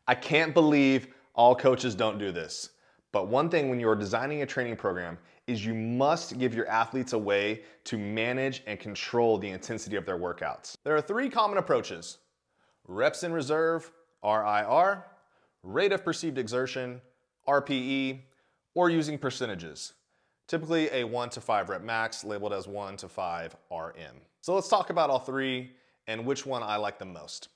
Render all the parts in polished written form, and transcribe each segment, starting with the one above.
I can't believe all coaches don't do this. But one thing when you're designing a training program is you must give your athletes a way to manage and control the intensity of their workouts. There are three common approaches: reps in reserve, RIR, rate of perceived exertion, RPE, or using percentages. Typically a 1 to 5 rep max labeled as 1 to 5 RM. So let's talk about all three and which one I like the most.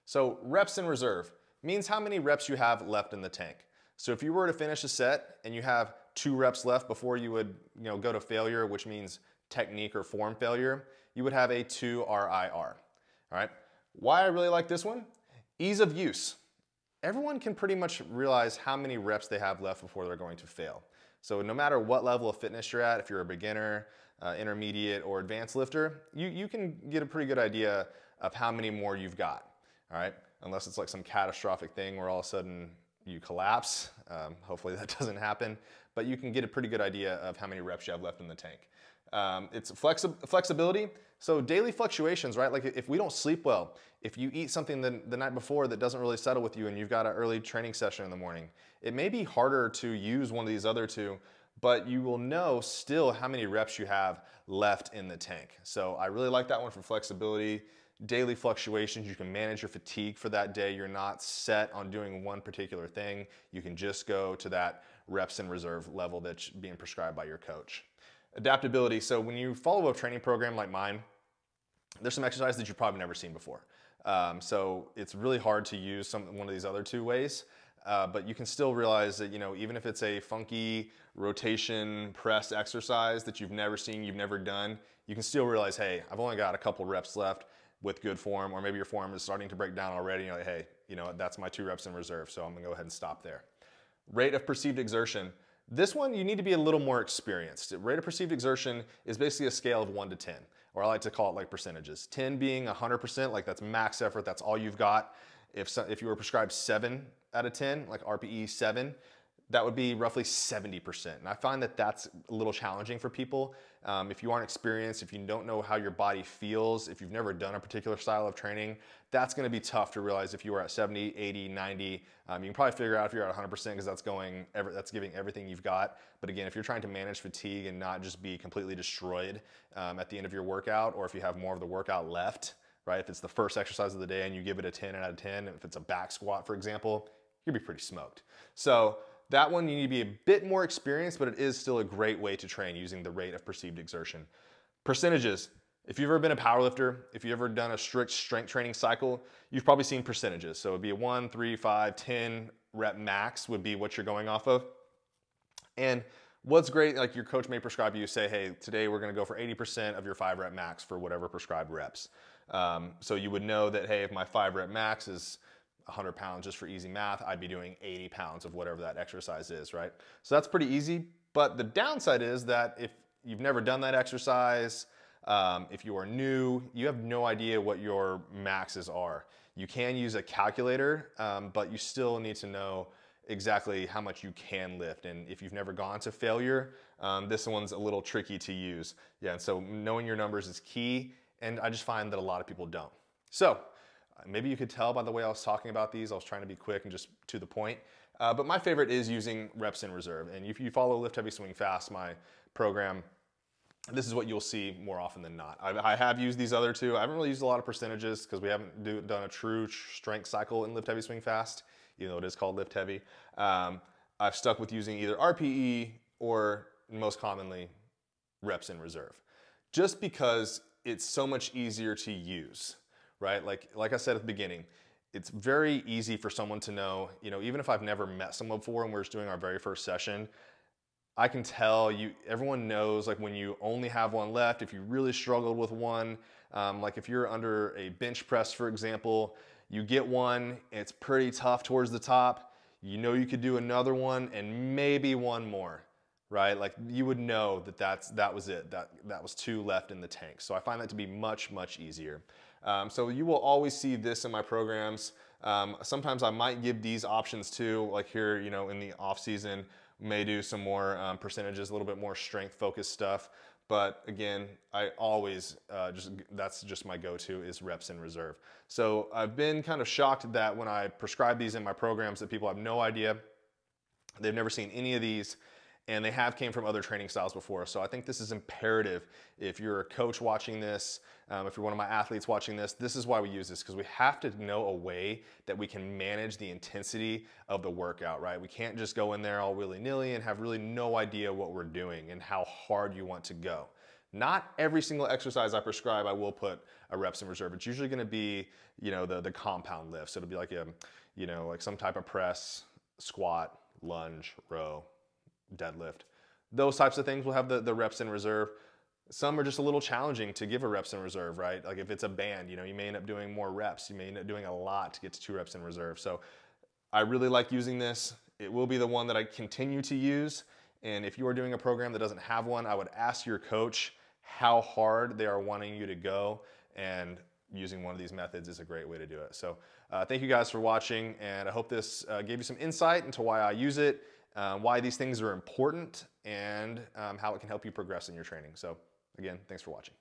So reps in reserve means how many reps you have left in the tank. So if you were to finish a set and you have 2 reps left before you would go to failure, which means technique or form failure, you would have a 2 RIR. All right. Why I really like this one? Ease of use. Everyone can pretty much realize how many reps they have left before they're going to fail. So no matter what level of fitness you're at, if you're a beginner, intermediate, or advanced lifter, you can get a pretty good idea of how many more you've got. All right. Unless it's like some catastrophic thing where all of a sudden you collapse. Hopefully that doesn't happen, but you can get a pretty good idea of how many reps you have left in the tank. It's flexibility. So daily fluctuations, right? Like if we don't sleep well, if you eat something the night before that doesn't really settle with you and you've got an early training session in the morning, it may be harder to use one of these other two, but you will know still how many reps you have left in the tank. So I really like that one for flexibility. Daily fluctuations, you can manage your fatigue for that day. You're not set on doing one particular thing. You can just go to that reps in reserve level that's being prescribed by your coach. Adaptability. So when you follow a training program like mine, there's some exercises that you've probably never seen before. So it's really hard to use one of these other two ways. But you can still realize that, even if it's a funky rotation press exercise that you've never seen, you've never done, you can still realize, hey, I've only got a couple reps left with good form, or maybe your form is starting to break down already. You're like, hey, that's my 2 reps in reserve, so I'm gonna go ahead and stop there. Rate of perceived exertion. This one, you need to be a little more experienced. Rate of perceived exertion is basically a scale of 1 to 10, or I like to call it like percentages. 10 being 100%, like that's max effort, that's all you've got. If you were prescribed 7 out of 10, like RPE 7, that would be roughly 70%. And I find that that's a little challenging for people. If you aren't experienced, if you don't know how your body feels, if you've never done a particular style of training, that's gonna be tough to realize if you are at 70, 80, 90. You can probably figure out if you're at 100% because that's giving everything you've got. But again, if you're trying to manage fatigue and not just be completely destroyed at the end of your workout, or if you have more of the workout left, right? If it's the first exercise of the day and you give it a 10 out of 10, if it's a back squat, for example, you'll be pretty smoked. So that one, you need to be a bit more experienced, but it is still a great way to train using the rate of perceived exertion. Percentages. If you've ever been a powerlifter, if you've ever done a strict strength training cycle, you've probably seen percentages. So it'd be a 1, 3, 5, 10 rep max would be what you're going off of. And what's great, like your coach may prescribe you, say, hey, today we're gonna go for 80% of your 5 rep max for whatever prescribed reps. So you would know that, hey, if my 5 rep max is 100 pounds, just for easy math, I'd be doing 80 pounds of whatever that exercise is, right? So that's pretty easy. But the downside is that if you've never done that exercise, if you are new, you have no idea what your maxes are. You can use a calculator, but you still need to know exactly how much you can lift. And if you've never gone to failure, this one's a little tricky to use. Yeah, and so knowing your numbers is key. And I just find that a lot of people don't. So maybe you could tell by the way I was talking about these, I was trying to be quick and just to the point. But my favorite is using reps in reserve. And if you follow Lift Heavy Swing Fast, my program, this is what you'll see more often than not. I have used these other two. I haven't really used a lot of percentages because we haven't done a true strength cycle in Lift Heavy Swing Fast, even though it is called Lift Heavy. I've stuck with using either RPE or, most commonly, reps in reserve. Just because it's so much easier to use, right? Like I said at the beginning, it's very easy for someone to know, even if I've never met someone before and we're just doing our very first session, I can tell you, everyone knows like when you only have one left, if you really struggled with one, like if you're under a bench press, for example, you get one, it's pretty tough towards the top, you could do another one and maybe one more, right? Like you would know that was it, that was 2 left in the tank. So I find that to be much, much easier. So you will always see this in my programs. Sometimes I might give these options too, like here, in the off season, may do some more percentages, a little bit more strength focused stuff. But again, I always, that's just my go-to is reps in reserve. So I've been kind of shocked that when I prescribe these in my programs that people have no idea. They've never seen any of these, and they have came from other training styles before. So I think this is imperative. If you're a coach watching this, if you're one of my athletes watching this, this is why we use this, because we have to know a way that we can manage the intensity of the workout, right? We can't just go in there all willy-nilly and have really no idea what we're doing and how hard you want to go. Not every single exercise I prescribe, I will put a reps in reserve. It's usually gonna be, the compound lift. So it'll be like like some type of press, squat, lunge, row, deadlift. Those types of things will have the reps in reserve. Some are just a little challenging to give a reps in reserve, right? Like if it's a band, you may end up doing more reps. You may end up doing a lot to get to 2 reps in reserve. So I really like using this. It will be the one that I continue to use. And if you are doing a program that doesn't have one, I would ask your coach how hard they are wanting you to go, and using one of these methods is a great way to do it. So thank you guys for watching, and I hope this gave you some insight into why I use it, why these things are important, and how it can help you progress in your training. So again, thanks for watching.